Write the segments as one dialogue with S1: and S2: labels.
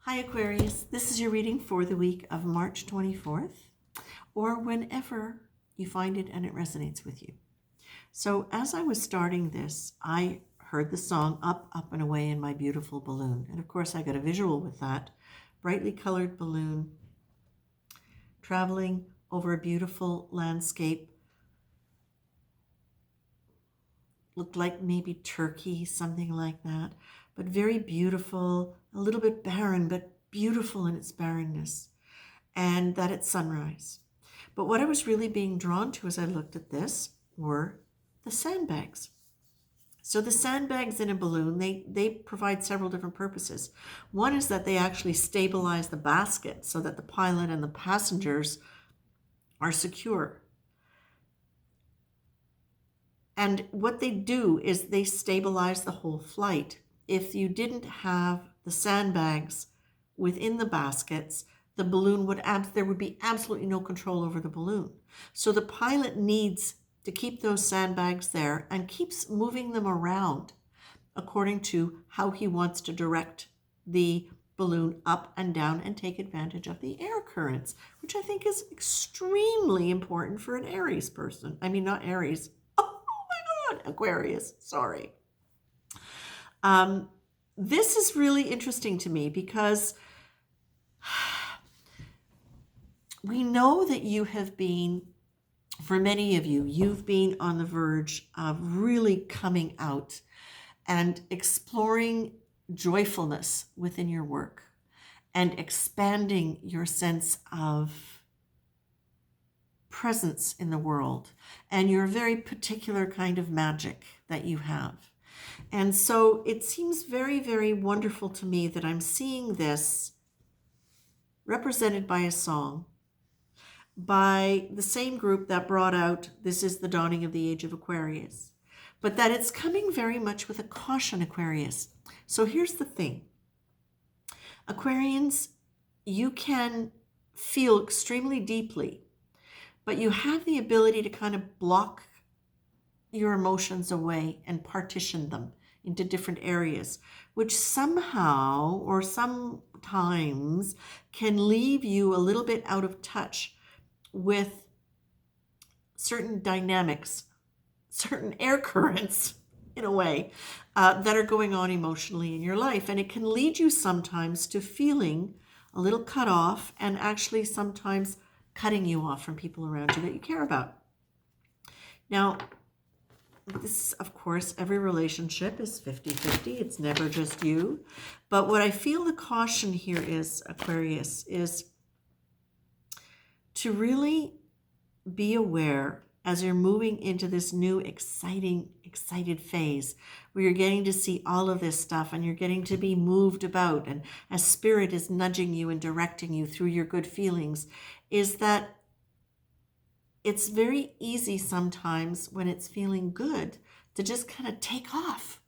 S1: Hi Aquarius, this is your reading for the week of March 24th, or whenever you find it and it resonates with you. So as I was starting this, I heard the song Up, Up and Away in My Beautiful Balloon. And of course I got a visual with that. Brightly colored balloon traveling over a beautiful landscape. Looked like maybe Turkey, something like that, but very beautiful, a little bit barren, but beautiful in its barrenness, and that it's sunrise. But what I was really being drawn to as I looked at this were the sandbags. So the sandbags in a balloon, they provide several different purposes. One is that they actually stabilize the basket so that the pilot and the passengers are secure. And what they do is they stabilize the whole flight. If you didn't have the sandbags within the baskets, the balloon there would be absolutely no control over the balloon. So the pilot needs to keep those sandbags there and keeps moving them around according to how he wants to direct the balloon up and down and take advantage of the air currents, which I think is extremely important for an Aries person. I mean, not Aries. Aquarius, sorry. This is really interesting to me because we know that you have been, for many of you, you've been on the verge of really coming out and exploring joyfulness within your work and expanding your sense of presence in the world and your very particular kind of magic that you have. And so it seems very, very wonderful to me that I'm seeing this represented by a song by the same group that brought out This is the Dawning of the Age of Aquarius, but that it's coming very much with a caution, Aquarius. So here's the thing. Aquarians, you can feel extremely deeply, but you have the ability to kind of block your emotions away and partition them into different areas, which somehow or sometimes can leave you a little bit out of touch with certain dynamics, certain air currents, in a way, that are going on emotionally in your life. And it can lead you sometimes to feeling a little cut off and actually sometimes cutting you off from people around you that you care about. Now, this, of course, every relationship is 50-50. It's never just you. But what I feel the caution here is, Aquarius, is to really be aware as you're moving into this new excited phase where you're getting to see all of this stuff and you're getting to be moved about, and as spirit is nudging you and directing you through your good feelings, is that it's very easy sometimes when it's feeling good to just kind of take off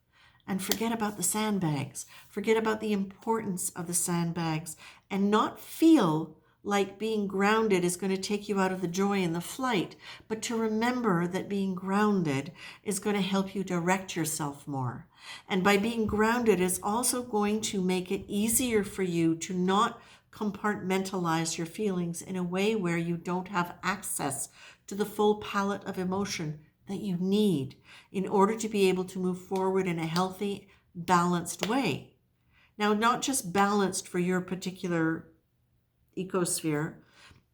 S1: and forget about the sandbags, forget about the importance of the sandbags, and not feel like being grounded is going to take you out of the joy in the flight, but to remember that being grounded is going to help you direct yourself more. And by being grounded is also going to make it easier for you to not compartmentalize your feelings in a way where you don't have access to the full palette of emotion that you need in order to be able to move forward in a healthy, balanced way. Now, not just balanced for your particular ecosphere,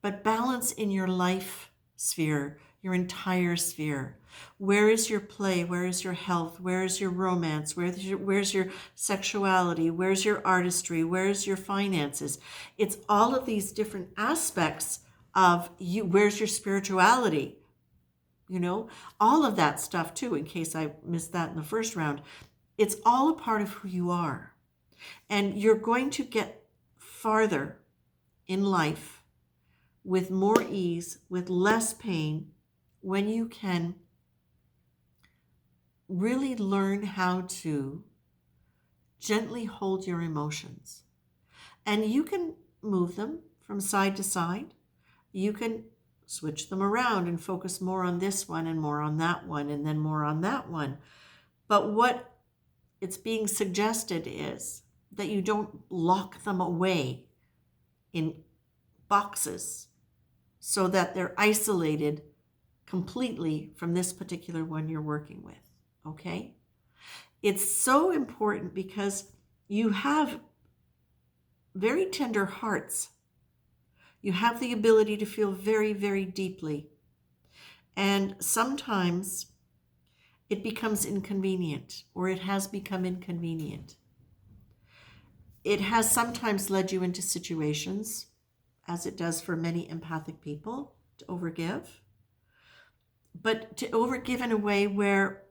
S1: but balance in your life sphere, your entire sphere. Where is your play? Where is your health? Where is your romance? Where's your sexuality? Where's your artistry? Where's your finances? It's all of these different aspects of you. Where's your spirituality? All of that stuff too, in case I missed that in the first round. It's all a part of who you are. And you're going to get farther in life with more ease, with less pain, when you can really learn how to gently hold your emotions. And you can move them from side to side. You can switch them around and focus more on this one and more on that one and then more on that one. But what it's being suggested is that you don't lock them away in boxes so that they're isolated completely from this particular one you're working with. Okay? It's so important because you have very tender hearts. You have the ability to feel very, very deeply. And sometimes it becomes inconvenient, or it has become inconvenient. It has sometimes led you into situations, as it does for many empathic people, to overgive. But to overgive in a way where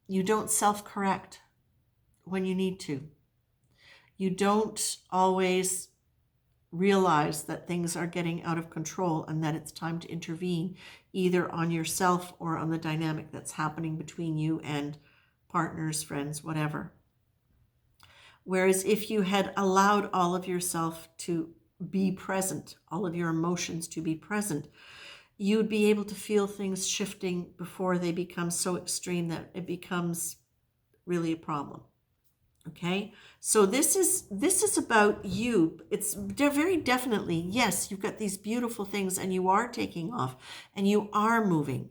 S1: you don't self-correct when you need to. You don't always realize that things are getting out of control and that it's time to intervene, either on yourself or on the dynamic that's happening between you and partners, friends, whatever. Whereas if you had allowed all of yourself to be present, all of your emotions to be present, you'd be able to feel things shifting before they become so extreme that it becomes really a problem. Okay, so this is about you. It's very definitely, yes, you've got these beautiful things and you are taking off and you are moving.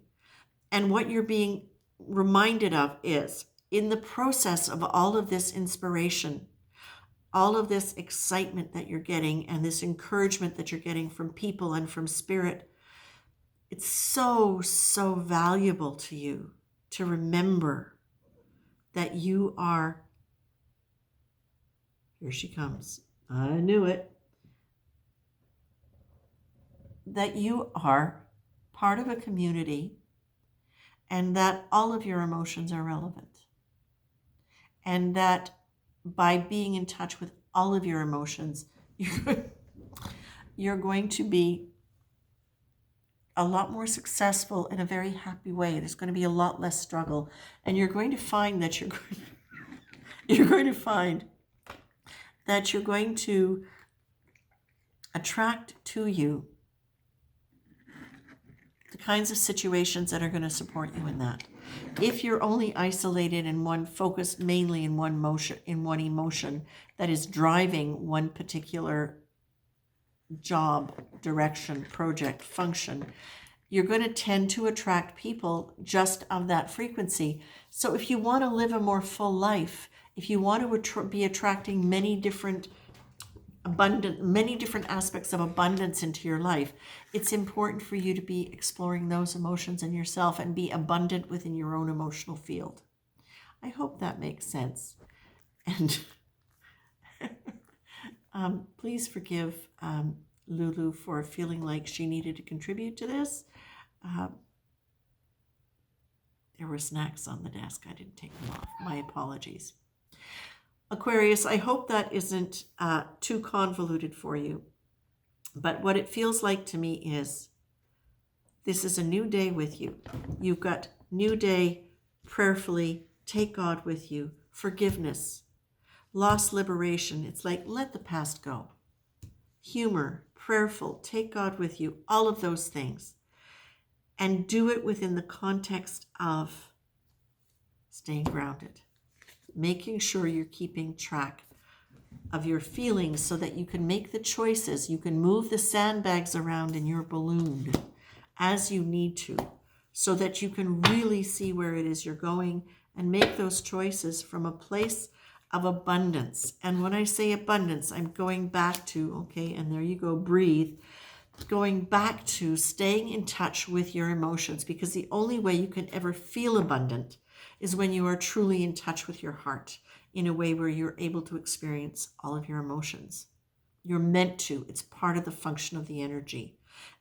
S1: And what you're being reminded of is, in the process of all of this inspiration, all of this excitement that you're getting and this encouragement that you're getting from people and from spirit, it's so, so valuable to you to remember that you are, here she comes, I knew it, that you are part of a community and that all of your emotions are relevant. And that by being in touch with all of your emotions, you're going to be a lot more successful in a very happy way. There's going to be a lot less struggle. And you're going to find that you're going to find that you're going to attract to you the kinds of situations that are going to support you in that. If you're only isolated in one, focused mainly in one motion, in one emotion that is driving one particular job, direction, project, function, you're going to tend to attract people just of that frequency. So if you want to live a more full life, if you want to be attracting many different aspects of abundance into your life, it's important for you to be exploring those emotions in yourself and be abundant within your own emotional field. I hope that makes sense. And please forgive Lulu for feeling like she needed to contribute to this. There were snacks on the desk. I didn't take them off. My apologies. Aquarius, I hope that isn't too convoluted for you. But what it feels like to me is this is a new day with you. You've got new day, prayerfully, take God with you, forgiveness, loss, liberation. It's like, let the past go. Humor, prayerful, take God with you, all of those things. And do it within the context of staying grounded, making sure you're keeping track of your feelings so that you can make the choices. You can move the sandbags around in your balloon as you need to so that you can really see where it is you're going and make those choices from a place of abundance. And when I say abundance, I'm going back to, okay, and there you go, breathe, going back to staying in touch with your emotions, because the only way you can ever feel abundant is when you are truly in touch with your heart in a way where you're able to experience all of your emotions. You're meant to. It's part of the function of the energy.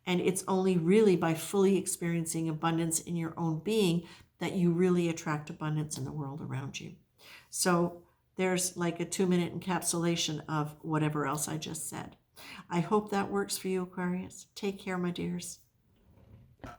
S1: And it's only really by fully experiencing abundance in your own being that you really attract abundance in the world around you. So there's like a 2-minute encapsulation of whatever else I just said. I hope that works for you, Aquarius. Take care, my dears.